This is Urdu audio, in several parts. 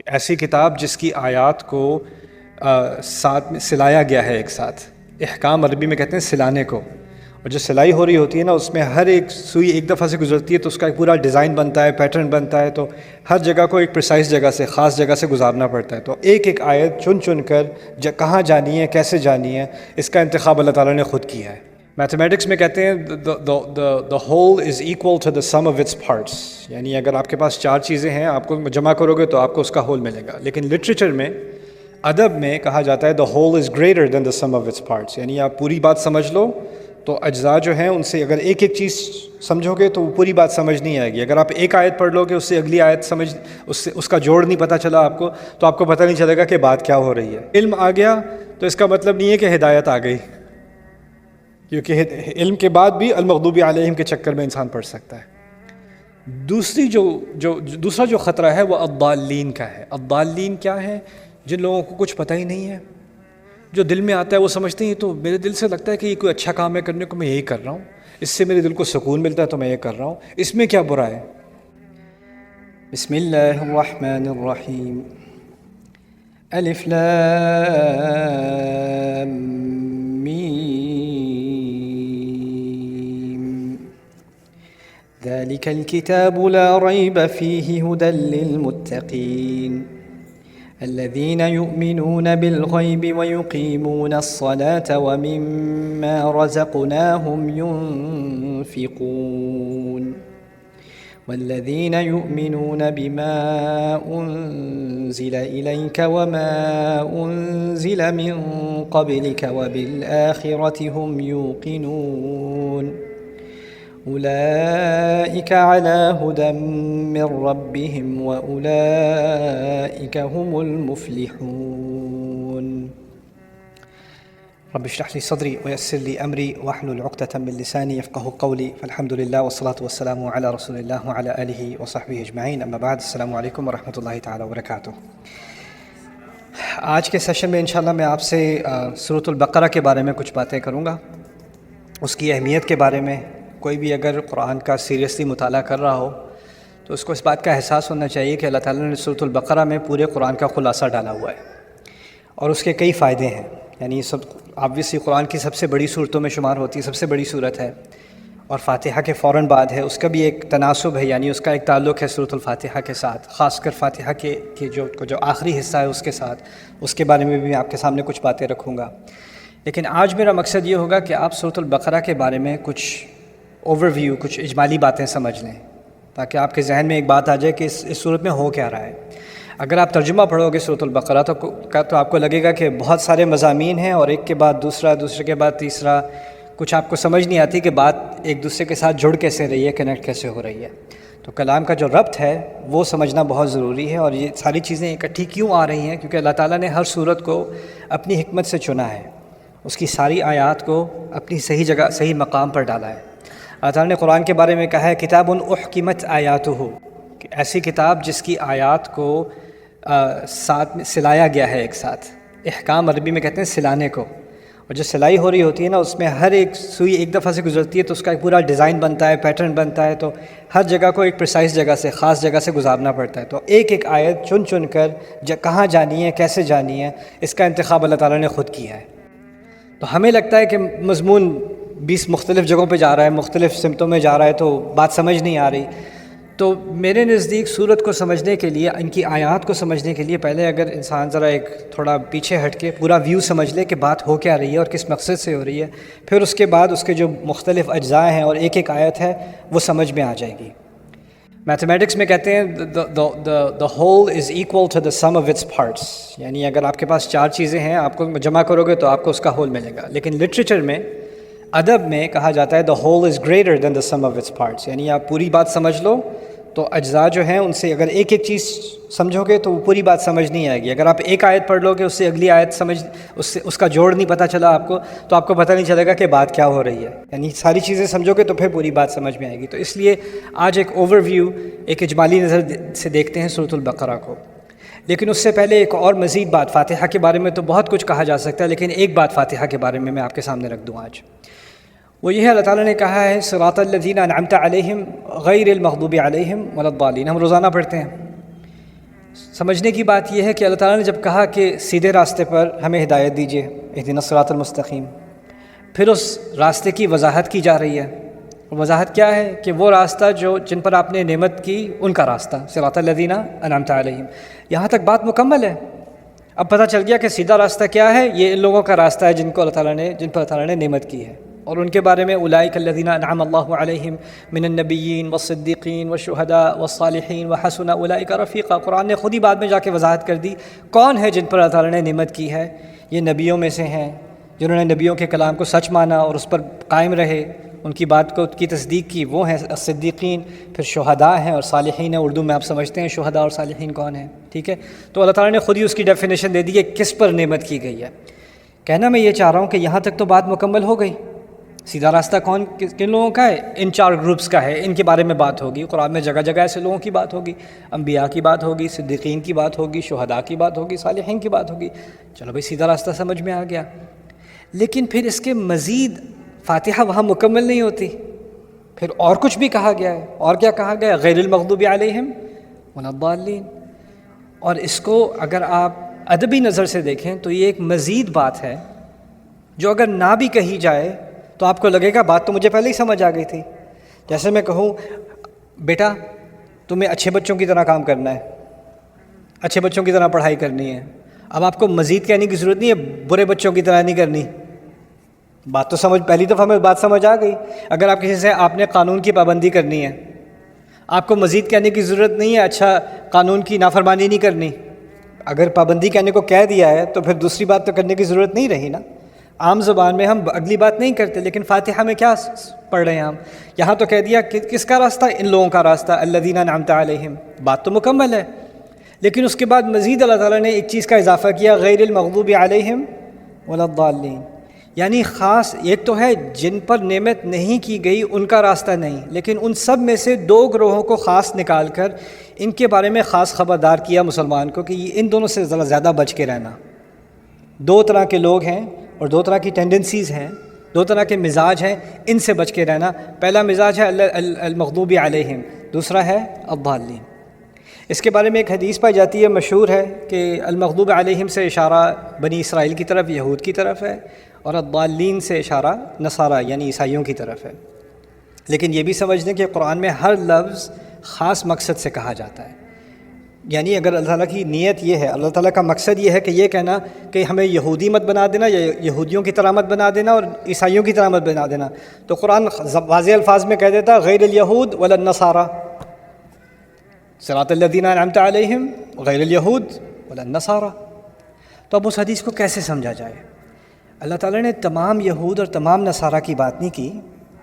کہ ایسی کتاب جس کی آیات کو ساتھ میں سلایا گیا ہے ایک ساتھ. احکام عربی میں کہتے ہیں سلانے کو، اور جو سلائی ہو رہی ہوتی ہے نا اس میں ہر ایک سوئی ایک دفعہ سے گزرتی ہے تو اس کا ایک پورا ڈیزائن بنتا ہے، پیٹرن بنتا ہے، تو ہر جگہ کو ایک پریسائز جگہ سے، خاص جگہ سے گزارنا پڑتا ہے. تو ایک ایک آیت چن چن کر کہاں جانی ہے، کیسے جانی ہے، اس کا انتخاب اللہ تعالیٰ نے خود کیا ہے. میتھمیٹکس میں کہتے ہیں the whole is equal to the sum of its parts، یعنی اگر آپ کے پاس 4 چیزیں ہیں آپ کو جمع کرو گے تو آپ کو اس کا ہول ملے گا. لیکن لٹریچر میں، ادب میں کہا جاتا ہے the whole is greater than the sum of its parts، یعنی آپ پوری بات سمجھ لو تو اجزاء جو ہیں ان سے اگر ایک ایک چیز سمجھو گے تو وہ پوری بات سمجھ نہیں آئے گی. اگر آپ ایک آیت پڑھ لو گے اس سے اگلی آیت سمجھ اس کا جوڑ نہیں پتہ چلا آپ کو تو آپ کو پتہ نہیں چلے گا کہ بات کیا ہو رہی ہے. علم آ گیا تو اس کا مطلب نہیں ہے کہ ہدایت آ گئی، کیونکہ علم کے بعد بھی المغضوب علیہم کے چکر میں انسان پڑھ سکتا ہے. دوسرا جو خطرہ ہے وہ الضالین کا ہے. الضالین کیا ہے؟ جن لوگوں کو کچھ پتہ ہی نہیں ہے، جو دل میں آتا ہے وہ سمجھتے ہیں تو میرے دل سے لگتا ہے کہ یہ کوئی اچھا کام ہے کرنے کو، میں یہی کر رہا ہوں، اس سے میرے دل کو سکون ملتا ہے تو میں یہ کر رہا ہوں، اس میں کیا برا ہے. بسم اللہ الرحمن الرحیم. الف لام میم ذلك الكتاب لا ريب فيه هدى للمتقين الذين يؤمنون بالغيب ويقيمون الصلاة ومما رزقناهم ينفقون والذين يؤمنون بما أنزل إليك وما أنزل من قبلك وبالآخرة هم يوقنون أولئك على هدى من ربهم وأولئك هم المفلحون. رب اشرح لي صدري ويسر لي أمري واحلل عقدة من لساني يفقهوا قولي. فالحمد لله والصلاة والسلام على رسول الله وعلى آله وصحبه أجمعين. أما بعد، السلام علیکم ورحمۃ اللہ تعالی وبرکاتہ. آج کے سیشن میں انشاءاللہ میں آپ سے سورۃ البقرہ کے بارے میں کچھ باتیں کروں گا، اس کی اہمیت کے بارے میں. کوئی بھی اگر قرآن کا سیریسلی مطالعہ کر رہا ہو تو اس کو اس بات کا احساس ہونا چاہیے کہ اللہ تعالیٰ نے سورۃ البقرہ میں پورے قرآن کا خلاصہ ڈالا ہوا ہے اور اس کے کئی فائدے ہیں. یعنی سب آبویسلی قرآن کی سب سے بڑی صورتوں میں شمار ہوتی ہے، سب سے بڑی صورت ہے، اور فاتحہ کے فوراً بعد ہے. اس کا بھی ایک تناسب ہے، یعنی اس کا ایک تعلق ہے سورۃ الفاتحہ کے ساتھ، خاص کر فاتحہ کے جو آخری حصہ ہے اس کے ساتھ. اس کے بارے میں بھی میں آپ کے سامنے کچھ باتیں رکھوں گا. لیکن آج میرا مقصد یہ ہوگا کہ آپ سورۃ البقرہ کے بارے میں کچھ اوور ویو، کچھ اجمالی باتیں سمجھ لیں، تاکہ آپ کے ذہن میں ایک بات آ جائے کہ اس صورت میں ہو کیا رہا ہے. اگر آپ ترجمہ پڑھو گے سورۃ البقرہ تو آپ کو لگے گا کہ بہت سارے مضامین ہیں اور ایک کے بعد دوسرا، دوسرے کے بعد تیسرا، کچھ آپ کو سمجھ نہیں آتی کہ بات ایک دوسرے کے ساتھ جڑ کیسے رہی ہے، کنیکٹ کیسے ہو رہی ہے. تو کلام کا جو ربط ہے وہ سمجھنا بہت ضروری ہے. اور یہ ساری چیزیں اکٹھی کیوں آ رہی ہیں؟ کیونکہ اللہ تعالیٰ نے ہر صورت کو اپنی حکمت سے چنا ہے، اس کی ساری آیات کو اپنی صحیح جگہ، صحیح مقام پر ڈالا ہے. اللہ تعالیٰ نے قرآن کے بارے میں کہا ہے کتاب احکمت آیاتہ، کہ ایسی کتاب جس کی آیات کو ساتھ میں سلایا گیا ہے ایک ساتھ. احکام عربی میں کہتے ہیں سلانے کو، اور جو سلائی ہو رہی ہوتی ہے نا اس میں ہر ایک سوئی ایک دفعہ سے گزرتی ہے تو اس کا ایک پورا ڈیزائن بنتا ہے، پیٹرن بنتا ہے، تو ہر جگہ کو ایک پریسائز جگہ سے، خاص جگہ سے گزارنا پڑتا ہے. تو ایک ایک آیت چن چن کر کہاں جانی ہے، کیسے جانی ہے، اس کا انتخاب اللہ تعالیٰ نے خود کیا ہے. تو ہمیں لگتا ہے کہ مضمون 20 مختلف جگہوں پہ جا رہا ہے، مختلف سمتوں میں جا رہا ہے، تو بات سمجھ نہیں آ رہی. تو میرے نزدیک سورت کو سمجھنے کے لیے، ان کی آیات کو سمجھنے کے لیے، پہلے اگر انسان ذرا ایک تھوڑا پیچھے ہٹ کے پورا ویو سمجھ لے کہ بات ہو کیا رہی ہے اور کس مقصد سے ہو رہی ہے، پھر اس کے بعد اس کے جو مختلف اجزاء ہیں اور ایک ایک آیت ہے وہ سمجھ میں آ جائے گی. میتھمیٹکس میں کہتے ہیں the whole is equal to the sum of its parts، یعنی اگر آپ کے پاس 4 چیزیں ہیں آپ کو جمع کرو گے تو آپ کو اس کا ہول ملے گا. لیکن لٹریچر میں، ادب میں کہا جاتا ہے the whole is greater than the sum of its parts، یعنی آپ پوری بات سمجھ لو تو اجزاء جو ہیں ان سے اگر ایک ایک چیز سمجھو گے تو وہ پوری بات سمجھ نہیں آئے گی. اگر آپ ایک آیت پڑھ لو گے اس سے اگلی آیت اس کا جوڑ نہیں پتہ چلا آپ کو تو آپ کو پتہ نہیں چلے گا کہ بات کیا ہو رہی ہے. یعنی ساری چیزیں سمجھو گے تو پھر پوری بات سمجھ میں آئے گی. تو اس لیے آج ایک اوور ویو، ایک اجمالی نظر سے دیکھتے ہیں سورۃ البقرہ کو. لیکن اس سے پہلے ایک اور مزید بات، فاتحہ کے بارے میں تو بہت کچھ کہا جا سکتا ہے، لیکن ایک بات فاتحہ کے بارے میں آپ کے سامنے رکھ دوں آج. وہ یہ ہے، اللہ تعالیٰ نے کہا ہے صراط الذین انعمت علیہم غیر المغضوب علیہم ولا الضالین. ہم روزانہ پڑھتے ہیں سمجھنے کی بات یہ ہے کہ اللہ تعالیٰ نے جب کہا کہ سیدھے راستے پر ہمیں ہدایت دیجیے، اہدنا الصراط المستقیم، پھر اس راستے کی وضاحت کی جا رہی ہے۔ وضاحت کیا ہے کہ وہ راستہ جن پر آپ نے نعمت کی ان کا راستہ، صراط الذین انعمت علیہم۔ یہاں تک بات مکمل ہے۔ اب پتہ چل گیا کہ سیدھا راستہ کیا ہے، یہ ان لوگوں کا راستہ ہے جن پر اللہ تعالیٰ نے نعمت کی ہے، اور ان کے بارے میں اولئک الذین انعم اللہ علیہم من النبیین والصدیقین والشہداء والصالحین وحسن اولئک رفیقا۔ قرآن نے خود ہی بعد میں جا کے وضاحت کر دی کون ہے جن پر اللہ تعالیٰ نے نعمت کی ہے۔ یہ نبیوں میں سے ہیں جنہوں نے نبیوں کے کلام کو سچ مانا اور اس پر قائم رہے، ان کی بات کی تصدیق کی، وہ ہیں صدیقین۔ پھر شہداء ہیں اور صالحین ہیں، اردو میں آپ سمجھتے ہیں شہداء اور صالحین کون ہیں، ٹھیک ہے؟ تو اللہ تعالیٰ نے خود ہی اس کی ڈیفینیشن دے دی ہے کس پر نعمت کی گئی ہے۔ کہنا میں یہ چاہ رہا ہوں کہ یہاں تک تو بات مکمل ہو گئی۔ سیدھا راستہ کن لوگوں کا ہے؟ ان 4 گروپس کا ہے، ان کے بارے میں بات ہوگی۔ قرآن میں جگہ جگہ ایسے لوگوں کی بات ہوگی، انبیاء کی بات ہوگی، صدیقین کی بات ہوگی، شہداء کی بات ہوگی، صالحین کی بات ہوگی۔ چلو بھائی سیدھا راستہ سمجھ میں آ گیا، لیکن پھر اس کے مزید فاتحہ وہاں مکمل نہیں ہوتی، پھر اور کچھ بھی کہا گیا ہے۔ اور کیا کہا گیا؟ غیر المغضوب علیہم ولا الضالین۔ اور اس کو اگر آپ ادبی نظر سے دیکھیں تو یہ ایک مزید بات ہے جو اگر نہ بھی کہی جائے تو آپ کو لگے گا بات تو مجھے پہلے ہی سمجھ آ گئی تھی۔ جیسے میں کہوں بیٹا تمہیں اچھے بچوں کی طرح کام کرنا ہے، اچھے بچوں کی طرح پڑھائی کرنی ہے، اب آپ کو مزید کہنے کی ضرورت نہیں ہے برے بچوں کی طرح نہیں کرنی۔ بات تو سمجھ، پہلی دفعہ میں بات سمجھ آ گئی۔ اگر آپ کسی سے آپ نے قانون کی پابندی کرنی ہے، آپ کو مزید کہنے کی ضرورت نہیں ہے اچھا قانون کی نافرمانی نہیں کرنی۔ اگر پابندی کہنے کو کہہ دیا ہے تو پھر دوسری بات تو کرنے کی ضرورت نہیں رہی نا۔ عام زبان میں ہم اگلی بات نہیں کرتے، لیکن فاتحہ میں کیا پڑھ رہے ہیں ہم؟ یہاں تو کہہ دیا کہ کس کا راستہ؟ ان لوگوں کا راستہ، الذین انعمت علیہم۔ بات تو مکمل ہے، لیکن اس کے بعد مزید اللہ تعالیٰ نے ایک چیز کا اضافہ کیا، غیر المغضوب علیہم ولا الضالین۔ یعنی خاص ایک تو ہے جن پر نعمت نہیں کی گئی ان کا راستہ نہیں، لیکن ان سب میں سے 2 گروہوں کو خاص نکال کر ان کے بارے میں خاص خبردار کیا مسلمان کو کہ ان دونوں سے زیادہ بچ کے رہنا۔ 2 طرح کے لوگ ہیں اور 2 طرح کی ٹینڈنسیز ہیں، 2 طرح کے مزاج ہیں، ان سے بچ کے رہنا۔ پہلا مزاج ہے المغضوب علیہم، دوسرا ہے الضالین۔ اس کے بارے میں ایک حدیث پائی جاتی ہے، مشہور ہے، کہ المغضوب علیہم سے اشارہ بنی اسرائیل کی طرف، یہود کی طرف ہے، اور الضالین سے اشارہ نصارہ یعنی عیسائیوں کی طرف ہے۔ لیکن یہ بھی سمجھ لیں کہ قرآن میں ہر لفظ خاص مقصد سے کہا جاتا ہے۔ یعنی اگر اللہ تعالیٰ کی نیت یہ ہے، اللہ تعالیٰ کا مقصد یہ ہے کہ یہ کہنا کہ ہمیں یہودی مت بنا دینا یا یہودیوں کی طرح مت بنا دینا اور عیسائیوں کی طرح مت بنا دینا، تو قرآن واضح الفاظ میں کہہ دیتا غیر الیہود ولا النصارى، صراط الذین انعمت علیہم غیر الیہود ولا النصارى۔ تو اب اس حدیث کو کیسے سمجھا جائے؟ اللہ تعالیٰ نے تمام یہود اور تمام نصارہ کی بات نہیں کی۔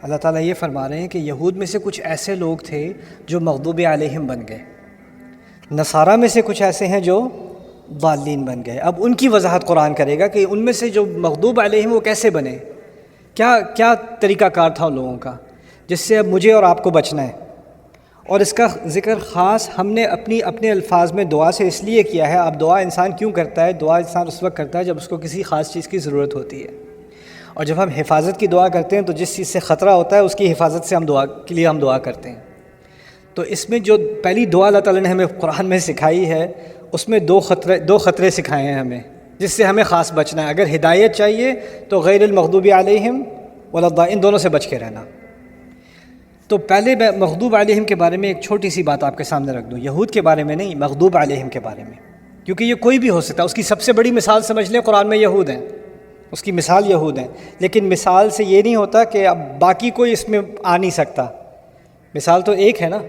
اللہ تعالیٰ یہ فرما رہے ہیں کہ یہود میں سے کچھ ایسے لوگ تھے جو مغضوب علیہم بن گئے، نصارہ میں سے کچھ ایسے ہیں جو ضالین بن گئے۔ اب ان کی وضاحت قرآن کرے گا کہ ان میں سے جو مغضوب علیہم وہ کیسے بنے، کیا طریقہ کار تھا ان لوگوں کا، جس سے اب مجھے اور آپ کو بچنا ہے۔ اور اس کا ذکر خاص ہم نے اپنے الفاظ میں دعا سے اس لیے کیا ہے۔ اب دعا انسان کیوں کرتا ہے؟ دعا انسان اس وقت کرتا ہے جب اس کو کسی خاص چیز کی ضرورت ہوتی ہے، اور جب ہم حفاظت کی دعا کرتے ہیں تو جس چیز سے خطرہ ہوتا ہے اس کی حفاظت سے ہم دعا کرتے ہیں۔ تو اس میں جو پہلی دعا اللہ تعالیٰ نے ہمیں قرآن میں سکھائی ہے، اس میں 2 خطرے سکھائے ہیں ہمیں جس سے ہمیں خاص بچنا ہے۔ اگر ہدایت چاہیے تو غیر المغضوب علیہم ولا الضالین، ان دونوں سے بچ کے رہنا۔ تو پہلے میں مغضوب علیہم کے بارے میں ایک چھوٹی سی بات آپ کے سامنے رکھ دوں، یہود کے بارے میں نہیں، مغضوب علیہم کے بارے میں، کیونکہ یہ کوئی بھی ہو سکتا ہے۔ اس کی سب سے بڑی مثال سمجھ لیں قرآن میں یہود ہیں، اس کی مثال یہود ہیں، لیکن مثال سے یہ نہیں ہوتا کہ اب باقی کوئی اس میں آ نہیں سکتا۔ مثال تو ایک ہے نا،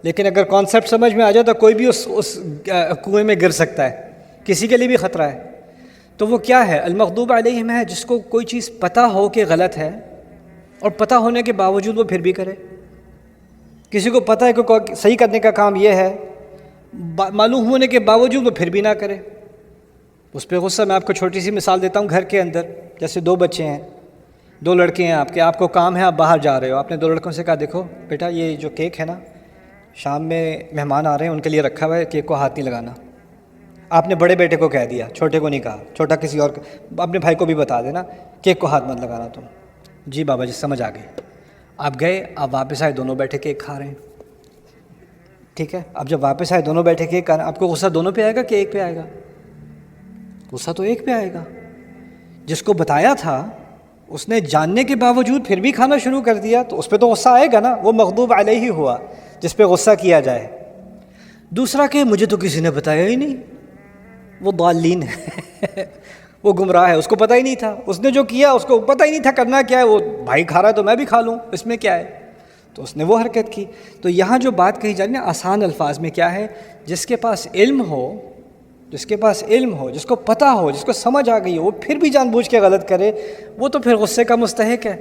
لیکن اگر کانسیپٹ سمجھ میں آ جائے تو کوئی بھی اس کنویں میں گر سکتا ہے، کسی کے لیے بھی خطرہ ہے۔ تو وہ کیا ہے؟ المغضوب علیہم ہے جس کو کوئی چیز پتہ ہو کہ غلط ہے اور پتہ ہونے کے باوجود وہ پھر بھی کرے۔ کسی کو پتہ ہے کہ صحیح کرنے کا کام یہ ہے، معلوم ہونے کے باوجود وہ پھر بھی نہ کرے، اس پہ غصہ۔ میں آپ کو چھوٹی سی مثال دیتا ہوں، گھر کے اندر جیسے 2 بچے ہیں، 2 لڑکے ہیں آپ کو کام ہے، آپ باہر جا رہے ہو، آپ نے 2 لڑکوں سے کہا دیکھو بیٹا یہ جو کیک ہے نا، شام میں مہمان آ رہے ہیں ان کے لیے رکھا ہوا ہے، کیک کو ہاتھ نہیں لگانا۔ آپ نے بڑے بیٹے کو کہہ دیا، چھوٹے کو نہیں کہا، چھوٹا کسی اور اپنے بھائی کو بھی بتا دینا کیک کو ہاتھ مت لگانا تم۔ جی بابا جی سمجھ آ گئی۔ آپ گئے، آپ واپس آئے، دونوں بیٹھے کیک کھا رہے ہیں۔ ٹھیک ہے. اب جب واپس آئے دونوں بیٹھے کہ آپ کو غصہ دونوں پہ آئے گا کہ ایک پہ آئے گا؟ غصہ تو ایک پہ آئے گا. جس کو بتایا تھا اس نے جاننے کے باوجود پھر بھی کھانا شروع کر دیا تو اس پہ تو غصہ آئے گا نا. وہ مغضوب علیہ ہی ہوا جس پہ غصہ کیا جائے. دوسرا کہ مجھے تو کسی نے بتایا ہی نہیں، وہ ضالین ہے وہ گمراہ ہے، اس کو پتہ ہی نہیں تھا. اس نے جو کیا اس کو پتہ ہی نہیں تھا کرنا کیا ہے. وہ بھائی کھا رہا ہے تو میں بھی کھا لوں، اس میں کیا ہے؟ تو اس نے وہ حرکت کی. تو یہاں جو بات کہی جا رہی ہے آسان الفاظ میں کیا ہے، جس کے پاس علم ہو، جس کے پاس علم ہو، جس کو پتہ ہو، جس کو سمجھ آ گئی ہو، وہ پھر بھی جان بوجھ کے غلط کرے، وہ تو پھر غصے کا مستحق ہے.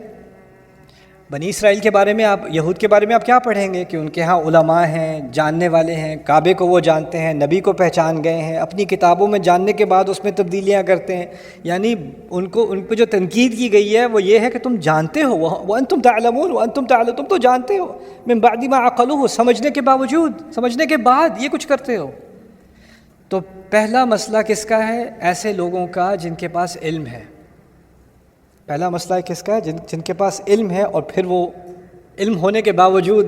بنی اسرائیل کے بارے میں یہود کے بارے میں آپ کیا پڑھیں گے کہ ان کے ہاں علماء ہیں، جاننے والے ہیں، کعبے کو وہ جانتے ہیں، نبی کو پہچان گئے ہیں، اپنی کتابوں میں جاننے کے بعد اس میں تبدیلیاں کرتے ہیں. یعنی ان پہ جو تنقید کی گئی ہے وہ یہ ہے کہ تم جانتے ہو، وانتم تعلمون وانتم تعلمون، تم تو جانتے ہو، من بعد ما عقلوہ، سمجھنے کے باوجود، سمجھنے کے بعد یہ کچھ کرتے ہو. تو پہلا مسئلہ کس کا ہے؟ ایسے لوگوں کا جن کے پاس علم ہے. پہلا مسئلہ کس کا ہے؟ جن کے پاس علم ہے اور پھر وہ علم ہونے کے باوجود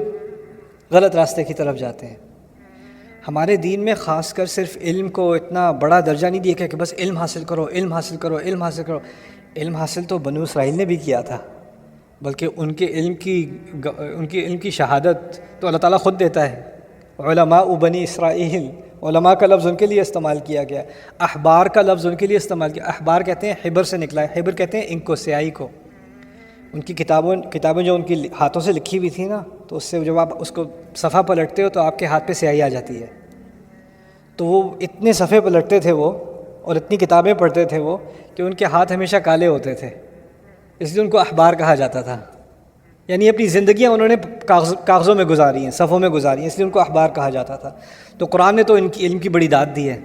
غلط راستے کی طرف جاتے ہیں. ہمارے دین میں خاص کر صرف علم کو اتنا بڑا درجہ نہیں دیا کہ بس علم حاصل کرو، علم حاصل کرو، علم حاصل کرو. علم حاصل تو بنو اسرائیل نے بھی کیا تھا، بلکہ ان کے علم کی شہادت تو اللہ تعالیٰ خود دیتا ہے. علماء بنی اسرائیل، علماء کا لفظ ان کے لیے استعمال کیا گیا. احبار کا لفظ ان کے لیے استعمال کیا. احبار کہتے ہیں حبر سے نکلا ہے، حبر کہتے ہیں انک کو، سیاہی کو. ان کی کتابیں جو ان کی ہاتھوں سے لکھی ہوئی تھی نا، تو اس سے جب آپ اس کو صفحہ پلٹتے ہو تو آپ کے ہاتھ پہ سیاہی آ جاتی ہے. تو وہ اتنے صفحے پلٹتے تھے وہ، اور اتنی کتابیں پڑھتے تھے وہ، کہ ان کے ہاتھ ہمیشہ کالے ہوتے تھے، اس لیے ان کو احبار کہا جاتا تھا. یعنی اپنی زندگیاں انہوں نے کاغذوں میں گزاری ہیں، صفوں میں گزاری ہیں، اس لیے ان کو احبار کہا جاتا تھا. تو قرآن نے تو ان کی علم کی بڑی داد دی ہے.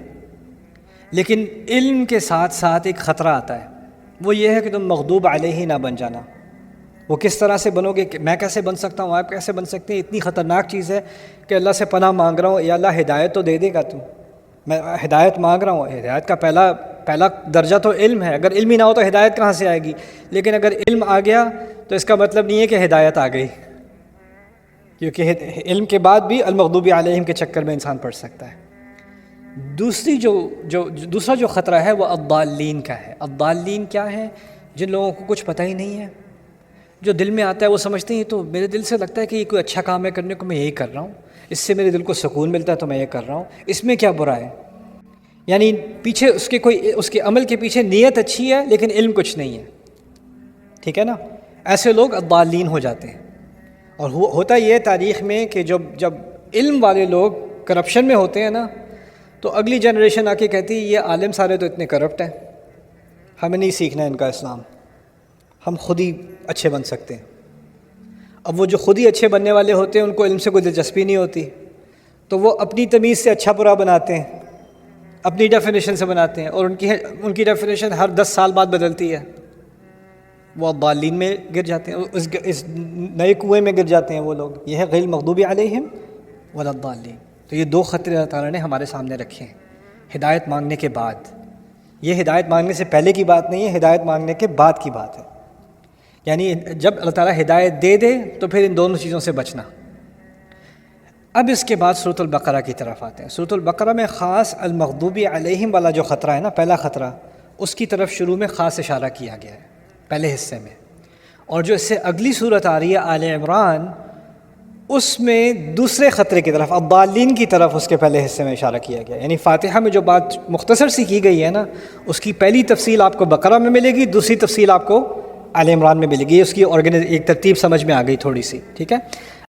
لیکن علم کے ساتھ ساتھ ایک خطرہ آتا ہے، وہ یہ ہے کہ تم مغضوب علیہ نہ بن جانا. وہ کس طرح سے بنو گے؟ کہ میں کیسے بن سکتا ہوں، آپ کیسے بن سکتے ہیں؟ اتنی خطرناک چیز ہے کہ اللہ سے پناہ مانگ رہا ہوں، یا اللہ ہدایت تو دے دے گا. میں ہدایت مانگ رہا ہوں. ہدایت کا پہلا درجہ تو علم ہے. اگر علم ہی نہ ہو تو ہدایت کہاں سے آئے گی؟ لیکن اگر علم آ گیا تو اس کا مطلب نہیں ہے کہ ہدایت آ گئی، کیونکہ علم کے بعد بھی المغضوب علیہم کے چکر میں انسان پڑ سکتا ہے. دوسرا جو خطرہ ہے وہ الضالین کا ہے. الضالین کیا ہے؟ جن لوگوں کو کچھ پتہ ہی نہیں ہے، جو دل میں آتا ہے وہ سمجھتے ہیں تو میرے دل سے لگتا ہے کہ یہ کوئی اچھا کام ہے کرنے کو، میں یہی کر رہا ہوں، اس سے میرے دل کو سکون ملتا ہے تو میں یہ کر رہا ہوں، اس میں کیا برا ہے؟ یعنی پیچھے اس کے عمل کے پیچھے نیت اچھی ہے لیکن علم کچھ نہیں ہے. ٹھیک ہے نا؟ ایسے لوگ الضالین ہو جاتے ہیں. اور ہوتا یہ ہے تاریخ میں کہ جب علم والے لوگ کرپشن میں ہوتے ہیں نا، تو اگلی جنریشن آ کے کہتی ہے یہ عالم سارے تو اتنے کرپٹ ہیں، ہمیں نہیں سیکھنا ان کا اسلام، ہم خود ہی اچھے بن سکتے ہیں. اب وہ جو خود ہی اچھے بننے والے ہوتے ہیں ان کو علم سے کوئی دلچسپی نہیں ہوتی، تو وہ اپنی تمیز سے اچھا برا بناتے ہیں، اپنی ڈیفینیشن سے بناتے ہیں، اور ان کی ڈیفینیشن ہر 10 سال بعد بدلتی ہے. وہ ضالین میں گر جاتے ہیں، اس نئے کنویں میں گر جاتے ہیں وہ لوگ. یہ ہے غیر المغضوب علیہم ولا الضالین. تو یہ دو خطرے اللہ تعالیٰ نے ہمارے سامنے رکھے ہیں ہدایت مانگنے کے بعد. یہ ہدایت مانگنے سے پہلے کی بات نہیں ہے، ہدایت مانگنے کے بعد کی بات ہے. یعنی جب اللہ تعالیٰ ہدایت دے دے تو پھر ان دونوں چیزوں سے بچنا. اب اس کے بعد سورۃ البقرہ کی طرف آتے ہیں. سورۃ البقرہ میں خاص المغضوب علیہم والا جو خطرہ ہے نا، پہلا خطرہ، اس کی طرف شروع میں خاص اشارہ کیا گیا ہے پہلے حصے میں. اور جو اس سے اگلی صورت آ رہی ہے آل عمران، اس میں دوسرے خطرے کی طرف، الضالین کی طرف، اس کے پہلے حصے میں اشارہ کیا گیا. یعنی فاتحہ میں جو بات مختصر سی کی گئی ہے نا، اس کی پہلی تفصیل آپ کو بقرہ میں ملے گی، دوسری تفصیل آپ کو آل عمران میں ملے گی. اس کی ایک ترتیب سمجھ میں آ گئی تھوڑی سی. ٹھیک ہے.